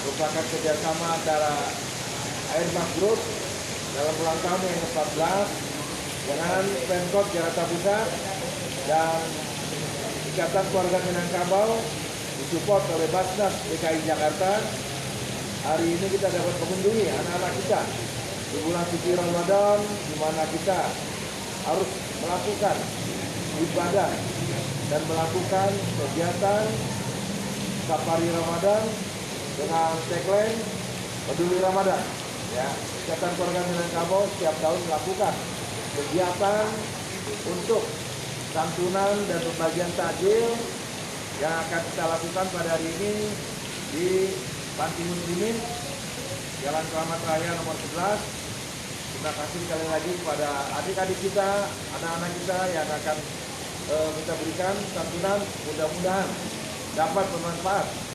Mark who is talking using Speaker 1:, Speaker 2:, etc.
Speaker 1: merupakan kerjasama antara Airnav Group dalam ulang tahun yang ke-14 dengan Pemkot Jakarta Pusat dan Ikatan Keluarga Minangkabau disupport oleh Basnas DKI Jakarta. Hari ini kita dapat mengunjungi anak-anak kita di bulan suci Ramadan, di mana kita harus melakukan ibadah dan melakukan kegiatan safari Ramadan dengan tagline Peduli Ramadan. Ya, Ikatan Keluarga Minangkabau setiap tahun melakukan kegiatan untuk santunan dan pembagian takjil yang akan kita lakukan pada hari ini di Panti Muslimin Jalan Keramat Raya nomor 11. Terima kasih sekali lagi kepada adik-adik kita, anak-anak kita yang akan kita berikan santunan, mudah-mudahan dapat bermanfaat